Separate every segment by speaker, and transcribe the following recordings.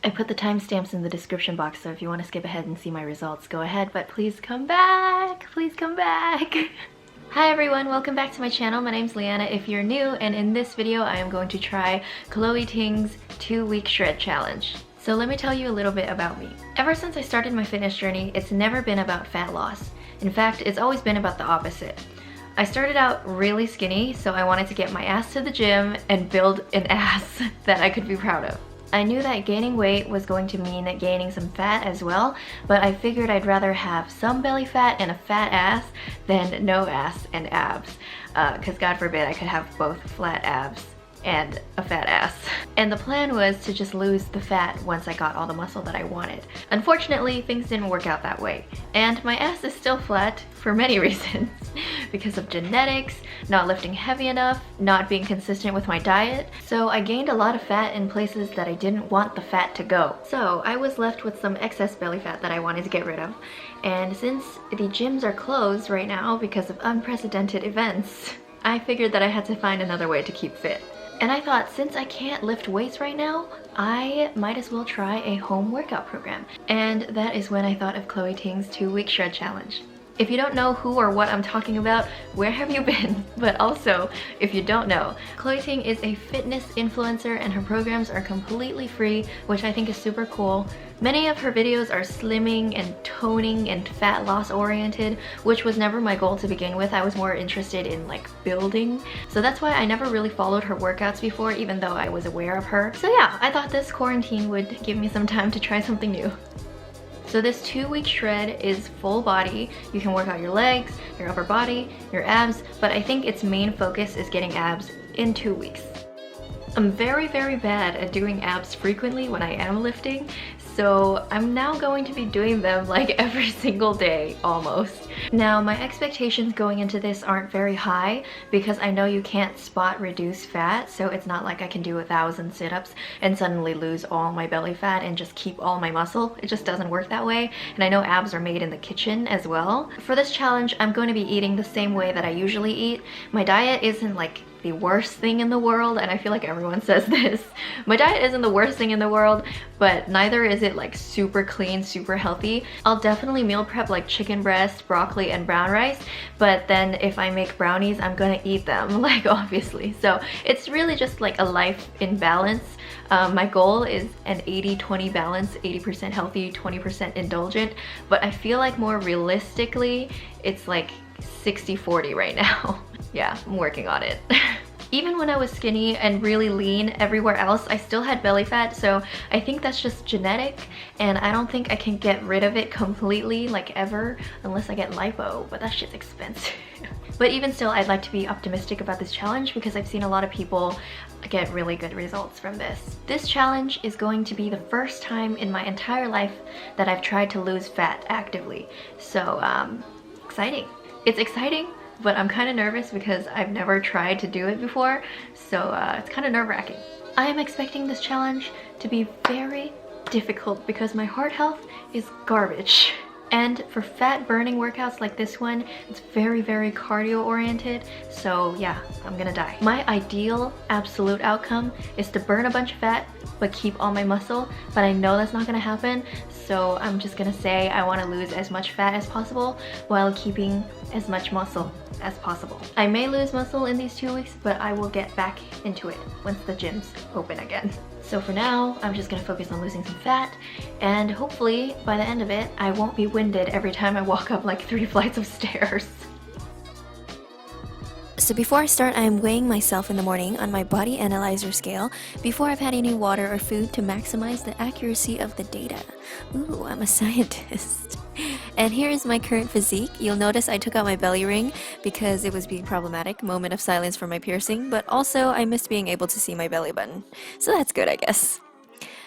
Speaker 1: I put the timestamps in the description box, so if you want to skip ahead and see my results, go ahead, but please come back! Please come back! Hi everyone, welcome back to my channel. My name's Leanna if you're new, and in this video I am going to try Chloe Ting's 2-week shred challenge. So let me tell you a little bit about me. Ever since I started my fitness journey, it's never been about fat loss. In fact, it's always been about the opposite. I started out really skinny, so I wanted to get my ass to the gym and build an ass that I could be proud of. I knew that gaining weight was going to mean gaining some fat as well, but I figured I'd rather have some belly fat and a fat ass than no ass and abs, because God forbid I could have both flat abs and a fat ass. And the plan was to just lose the fat once I got all the muscle that I wanted. Unfortunately, things didn't work out that way. And my ass is still flat for many reasons. Because of genetics, not lifting heavy enough, not being consistent with my diet. So I gained a lot of fat in places that I didn't want the fat to go. So I was left with some excess belly fat that I wanted to get rid of. And since the gyms are closed right now because of unprecedented events, I figured that I had to find another way to keep fit. And I thought, since I can't lift weights right now, I might as well try a home workout program. And that is when I thought of Chloe Ting's 2-week shred challenge. If you don't know who or what I'm talking about, where have you been? But also, if you don't know, Chloe Ting is a fitness influencer and her programs are completely free, which I think is super cool. Many of her videos are slimming and toning and fat loss oriented, which was never my goal to begin with. I was more interested in like building. So that's why I never really followed her workouts before, even though I was aware of her. So yeah, I thought this quarantine would give me some time to try something new. So this 2-week shred is full body. You can work out your legs, your upper body, your abs, but I think its main focus is getting abs in 2 weeks. I'm very, very bad at doing abs frequently when I am lifting, so I'm now going to be doing them like every single day, almost. Now, my expectations going into this aren't very high because I know you can't spot reduce fat, so it's not like I can do 1,000 sit-ups and suddenly lose all my belly fat and just keep all my muscle. It just doesn't work that way, and I know abs are made in the kitchen as well. For this challenge, I'm going to be eating the same way that I usually eat. My diet isn't like the worst thing in the world, and I feel like everyone says this. My diet isn't the worst thing in the world, but neither is it like super clean, super healthy. I'll definitely meal prep like chicken breast, broccoli, and brown rice, but then if I make brownies, I'm gonna eat them, like obviously. So it's really just like a life in balance. My goal is an 80-20 balance, 80% healthy, 20% indulgent, but I feel like more realistically, it's like 60-40 right now. Yeah, I'm working on it. Even when I was skinny and really lean everywhere else, I still had belly fat, so I think that's just genetic, and I don't think I can get rid of it completely, like ever, unless I get lipo, but that shit's expensive. But even still, I'd like to be optimistic about this challenge because I've seen a lot of people get really good results from this. This challenge is going to be the first time in my entire life that I've tried to lose fat actively, so exciting. It's exciting, but I'm kind of nervous because I've never tried to do it before, so it's kind of nerve-wracking. I am expecting this challenge to be very difficult because my heart health is garbage. And for fat burning workouts like this one, it's very, very cardio oriented, so yeah, I'm gonna die. My ideal absolute outcome is to burn a bunch of fat but keep all my muscle, but I know that's not gonna happen, so I'm just gonna say I want to lose as much fat as possible while keeping as much muscle as possible. I may lose muscle in these 2 weeks, but I will get back into it once the gyms open again. So for now, I'm just gonna focus on losing some fat, and hopefully by the end of it, I won't be winded every time I walk up like 3 flights of stairs.
Speaker 2: So before I start, I am weighing myself in the morning on my body analyzer scale before I've had any water or food to maximize the accuracy of the data. Ooh, I'm a scientist. And here is my current physique. You'll notice I took out my belly ring because it was being problematic, moment of silence for my piercing, but also I missed being able to see my belly button. So that's good, I guess.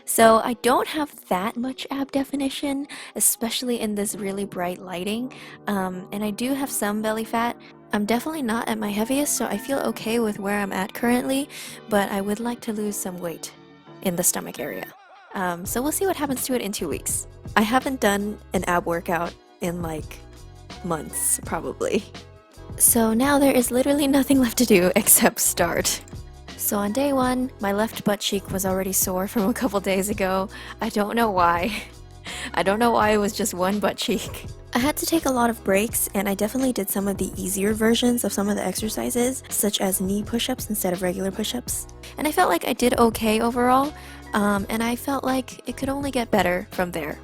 Speaker 2: So I don't have that much ab definition, especially in this really bright lighting, and I do have some belly fat. I'm definitely not at my heaviest, so I feel okay with where I'm at currently, but I would like to lose some weight in the stomach area. So we'll see what happens to it in 2 weeks. I haven't done an ab workout in like months, probably. So now there is literally nothing left to do except start. So on day 1, my left butt cheek was already sore from a couple days ago. I don't know why. I don't know why it was just one butt cheek. I had to take a lot of breaks, and I definitely did some of the easier versions of some of the exercises, such as knee push-ups instead of regular push-ups. And I felt like I did okay overall, and I felt like it could only get better from there.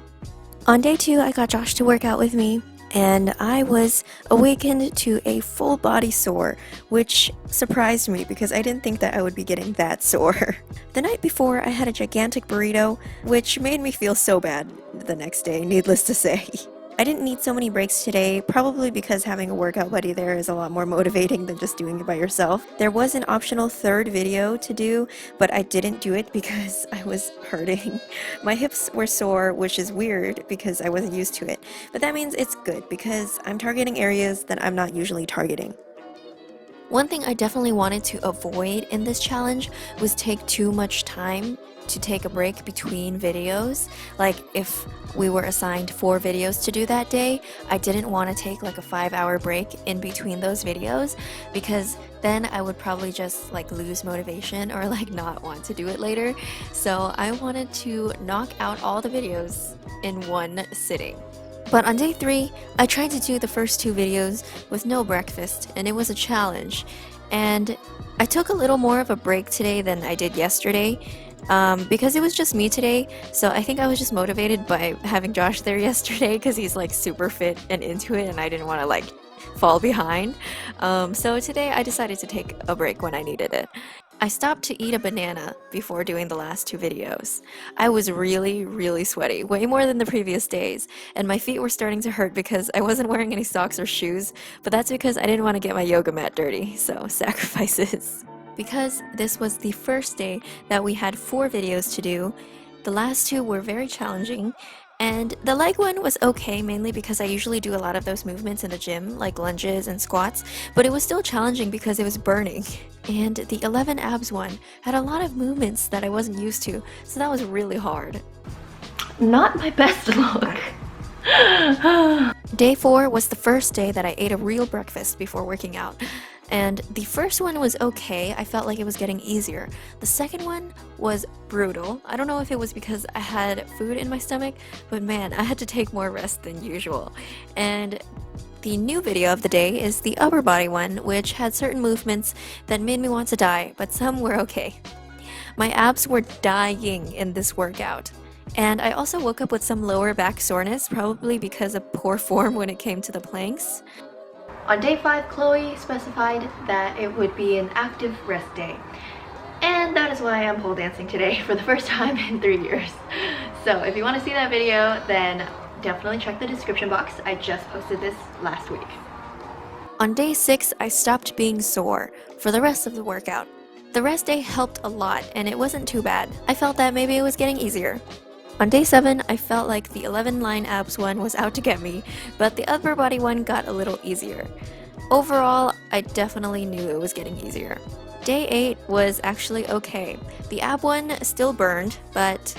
Speaker 2: On day 2, I got Josh to work out with me, and I was awakened to a full body sore, which surprised me because I didn't think that I would be getting that sore. The night before, I had a gigantic burrito, which made me feel so bad the next day, needless to say. I didn't need so many breaks today, probably because having a workout buddy there is a lot more motivating than just doing it by yourself. There was an optional third video to do, but I didn't do it because I was hurting. My hips were sore, which is weird because I wasn't used to it, but that means it's good because I'm targeting areas that I'm not usually targeting. One thing I definitely wanted to avoid in this challenge was take too much time to take a break between videos. Like if we were assigned 4 videos to do that day, I didn't want to take like a 5-hour break in between those videos because then I would probably just like lose motivation or like not want to do it later. So I wanted to knock out all the videos in one sitting. But on day 3, I tried to do the first 2 videos with no breakfast, and it was a challenge. And I took a little more of a break today than I did yesterday, because it was just me today, so I think I was just motivated by having Josh there yesterday because he's like super fit and into it, and I didn't want to like fall behind. So today I decided to take a break when I needed it. I stopped to eat a banana before doing the last 2 videos. I was really sweaty, way more than the previous days, and my feet were starting to hurt because I wasn't wearing any socks or shoes, but that's because I didn't want to get my yoga mat dirty, so sacrifices. Because this was the first day that we had 4 videos to do, the last 2 were very challenging, and the leg one was okay, mainly because I usually do a lot of those movements in the gym, like lunges and squats, but it was still challenging because it was burning. And the 11 abs one had a lot of movements that I wasn't used to, so that was really hard.
Speaker 1: Not my best look.
Speaker 2: Day 4 was the first day that I ate a real breakfast before working out. And the first one was okay, I felt like it was getting easier. The second one was brutal. I don't know if it was because I had food in my stomach, but man, I had to take more rest than usual. And the new video of the day is the upper body one, which had certain movements that made me want to die, but some were okay. My abs were dying in this workout. And I also woke up with some lower back soreness, probably because of poor form when it came to the planks.
Speaker 1: On day 5, Chloe specified that it would be an active rest day. And that is why I'm pole dancing today for the first time in 3 years. So if you want to see that video, then definitely check the description box. I just posted this last week.
Speaker 2: On day 6, I stopped being sore for the rest of the workout. The rest day helped a lot, and it wasn't too bad. I felt that maybe it was getting easier. On day 7, I felt like the 11-line abs one was out to get me, but the upper body one got a little easier. Overall, I definitely knew it was getting easier. Day 8 was actually okay. The ab one still burned, but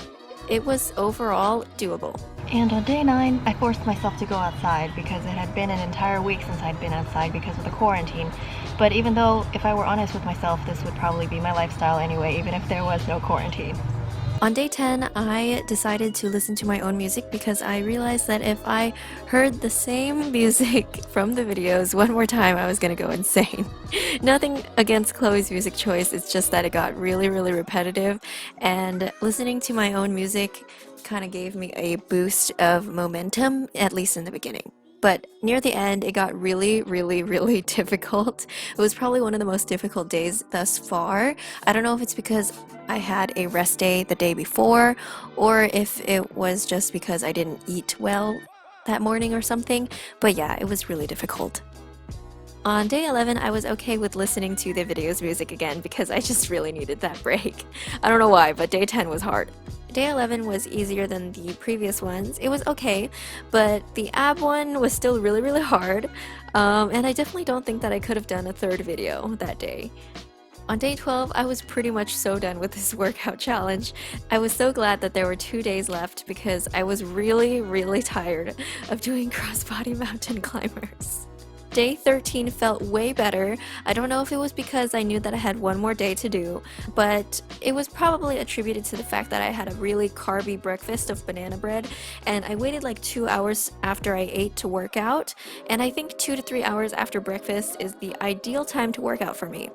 Speaker 2: it was overall doable.
Speaker 1: And on day 9, I forced myself to go outside because it had been an entire week since I'd been outside because of the quarantine. But even though, if I were honest with myself, this would probably be my lifestyle anyway, even if there was no quarantine.
Speaker 2: On day 10, I decided to listen to my own music because I realized that if I heard the same music from the videos one more time, I was gonna go insane. Nothing against Chloe's music choice, it's just that it got really repetitive, and listening to my own music kind of gave me a boost of momentum, at least in the beginning. But near the end, it got really difficult. It was probably one of the most difficult days thus far. I don't know if it's because I had a rest day the day before, or if it was just because I didn't eat well that morning or something, but yeah, it was really difficult. On day 11, I was okay with listening to the video's music again because I just really needed that break. I don't know why, but day 10 was hard. Day 11 was easier than the previous ones. It was okay, but the ab one was still really hard, and I definitely don't think that I could have done a third video that day. On day 12, I was pretty much so done with this workout challenge. I was so glad that there were 2 days left because I was really tired of doing crossbody mountain climbers. Day 13 felt way better. I don't know if it was because I knew that I had one more day to do, but it was probably attributed to the fact that I had a really carby breakfast of banana bread, and I waited like 2 hours after I ate to work out, and I think 2 to 3 hours after breakfast is the ideal time to work out for me.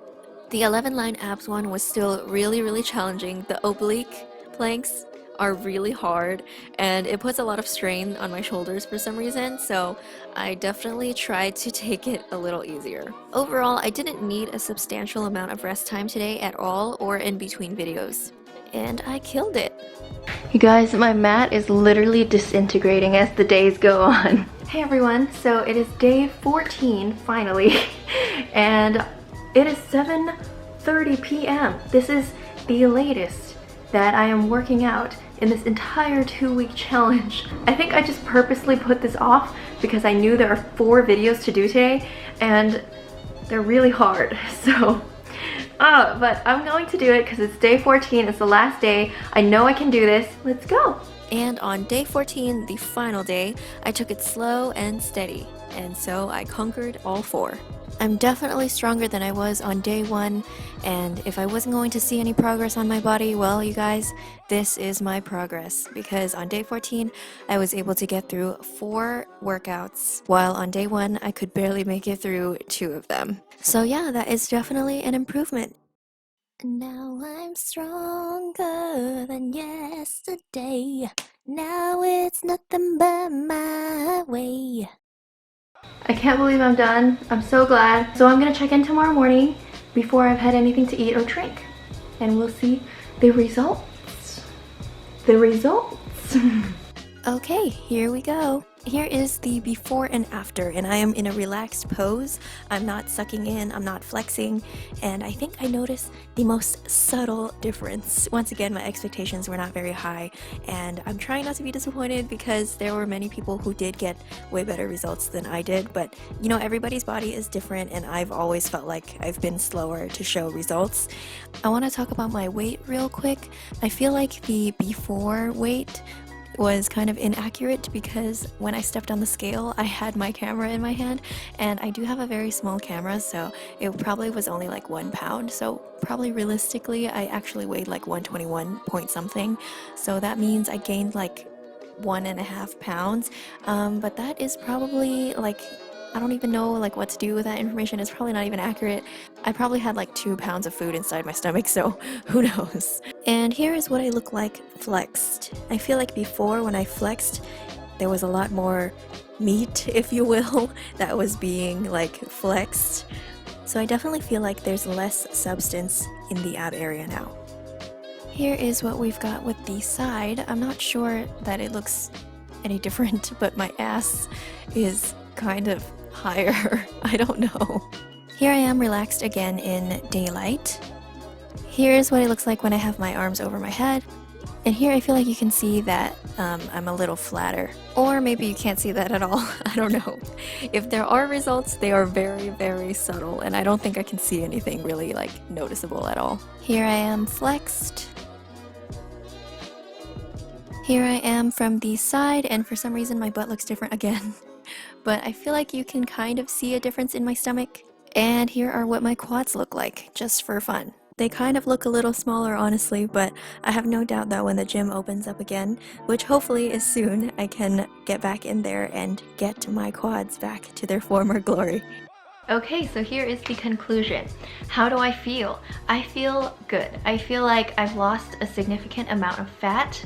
Speaker 2: The 11 line abs one was still really challenging. The oblique planks are really hard and it puts a lot of strain on my shoulders for some reason, so I definitely tried to take it a little easier. Overall, I didn't need a substantial amount of rest time today at all or in between videos, and I killed it.
Speaker 1: You guys, my mat is literally disintegrating as the days go on. Hey everyone, so it is day 14 finally, and it is 7:30 p.m. This is the latest that I am working out in this entire 2-week challenge. I think I just purposely put this off because I knew there are 4 videos to do today and they're really hard, so but I'm going to do it because it's day 14, it's the last day. I know I can do this, let's go.
Speaker 2: And on day 14, the final day, I took it slow and steady, and so I conquered all 4. I'm definitely stronger than I was on day 1, and if I wasn't going to see any progress on my body, well, you guys, this is my progress, because on day 14, I was able to get through 4 workouts, while on day 1, I could barely make it through 2 of them. So yeah, that is definitely an improvement. Now I'm stronger than yesterday. Now it's nothing but my way.
Speaker 1: I can't believe I'm done. I'm so glad. So I'm gonna check in tomorrow morning before I've had anything to eat or drink. And we'll see the results. The results.
Speaker 2: Okay, here we go. Here is the before and after, and I am in a relaxed pose. I'm not sucking in, I'm not flexing, and I think I noticed the most subtle difference. Once again, my expectations were not very high, and I'm trying not to be disappointed because there were many people who did get way better results than I did, but you know, everybody's body is different, and I've always felt like I've been slower to show results. I want to talk about my weight real quick. I feel like the before weight was kind of inaccurate because when I stepped on the scale, I had my camera in my hand, and I do have a very small camera, so it probably was only like 1 pound. So probably realistically, I actually weighed like 121 point something. So that means I gained like 1.5 pounds. But that is probably like, I don't even know like what to do with that information. It's probably not even accurate. I probably had like 2 pounds of food inside my stomach, so who knows. And here is what I look like flexed. I feel like before, when I flexed, there was a lot more meat, if you will, that was being like flexed. So I definitely feel like there's less substance in the ab area now. Here is what we've got with the side. I'm not sure that it looks any different, but my ass is kind of higher. I don't know. Here I am relaxed again in daylight. Here's what it looks like when I have my arms over my head. And here I feel like you can see that I'm a little flatter. Or maybe you can't see that at all. I don't know. If there are results, they are very subtle, and I don't think I can see anything really like noticeable at all. Here I am flexed. Here I am from the side, and for some reason my butt looks different again. But I feel like you can kind of see a difference in my stomach. And here are what my quads look like, just for fun. They kind of look a little smaller, honestly, but I have no doubt that when the gym opens up again, which hopefully is soon, I can get back in there and get my quads back to their former glory.
Speaker 1: Okay, so here is the conclusion. How do I feel? I feel good. I feel like I've lost a significant amount of fat,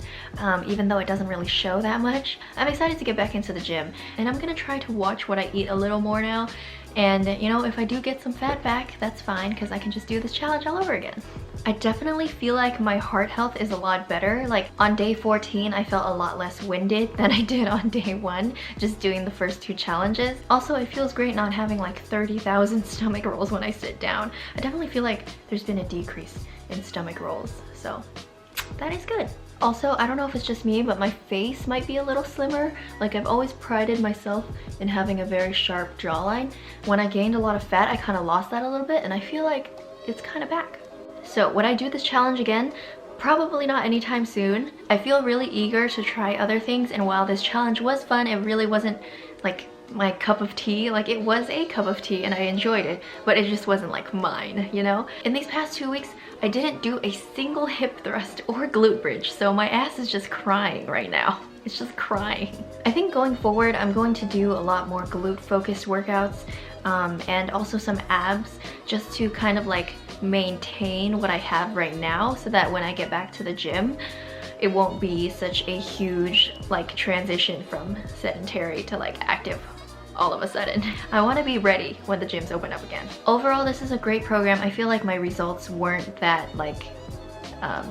Speaker 1: even though it doesn't really show that much. I'm excited to get back into the gym, and I'm gonna try to watch what I eat a little more now. And you know, if I do get some fat back, that's fine, because I can just do this challenge all over again. I definitely feel like my heart health is a lot better. Like on day 14, I felt a lot less winded than I did on day 1, just doing the first 2 challenges. Also, it feels great not having like 30,000 stomach rolls when I sit down. I definitely feel like there's been a decrease in stomach rolls, so that is good. Also, I don't know if it's just me, but my face might be a little slimmer. Like, I've always prided myself in having a very sharp jawline. When I gained a lot of fat, I kind of lost that a little bit, and I feel like it's kind of back. So would I do this challenge again? Probably not anytime soon. I feel really eager to try other things, and while this challenge was fun, it really wasn't like my cup of tea. Like, it was a cup of tea and I enjoyed it, but it just wasn't like mine, you know? In these past 2 weeks, I didn't do a single hip thrust or glute bridge, so my ass is just crying right now. It's just crying. I think going forward, I'm going to do a lot more glute focused workouts and also some abs, just to kind of like maintain what I have right now, so that when I get back to the gym, it won't be such a huge like transition from sedentary to like active all of a sudden. I want to be ready when the gyms open up again. Overall, this is a great program. I feel like my results weren't that like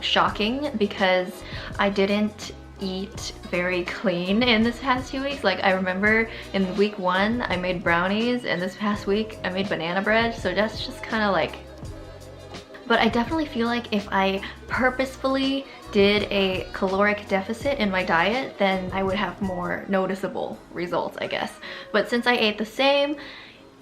Speaker 1: shocking because I didn't eat very clean in this past 2 weeks. Like, I remember in week 1 I made brownies, and this past week I made banana bread, so that's just kind of like, but I definitely feel like if I purposefully did a caloric deficit in my diet, then I would have more noticeable results, I guess. But since I ate the same,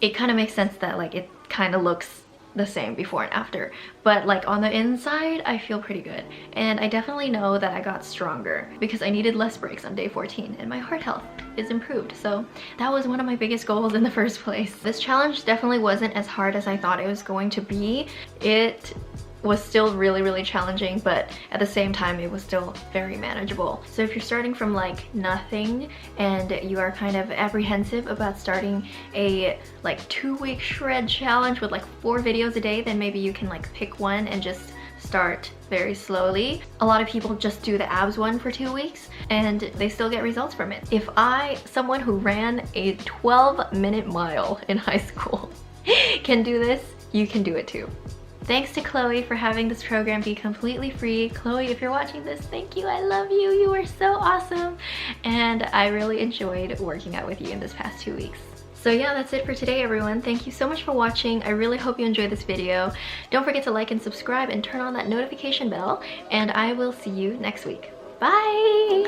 Speaker 1: it kind of makes sense that like it kind of looks the same before and after, but like on the inside I feel pretty good, and I definitely know that I got stronger because I needed less breaks on day 14 and my heart health is improved. So that was one of my biggest goals in the first place. This challenge definitely wasn't as hard as I thought it was going to be. It was still really challenging, but at the same time it was still very manageable. So if you're starting from like nothing and you are kind of apprehensive about starting a like 2-week shred challenge with like 4 videos a day, then maybe you can like pick one and just start very slowly. A lot of people just do the abs one for 2 weeks and they still get results from it. If someone who ran a 12-minute mile in high school can do this, you can do it too. Thanks to Chloe for having this program be completely free. Chloe, if you're watching this, thank you, I love you. You are so awesome. And I really enjoyed working out with you in this past 2 weeks. So yeah, that's it for today, everyone. Thank you so much for watching. I really hope you enjoyed this video. Don't forget to like and subscribe and turn on that notification bell, and I will see you next week. Bye!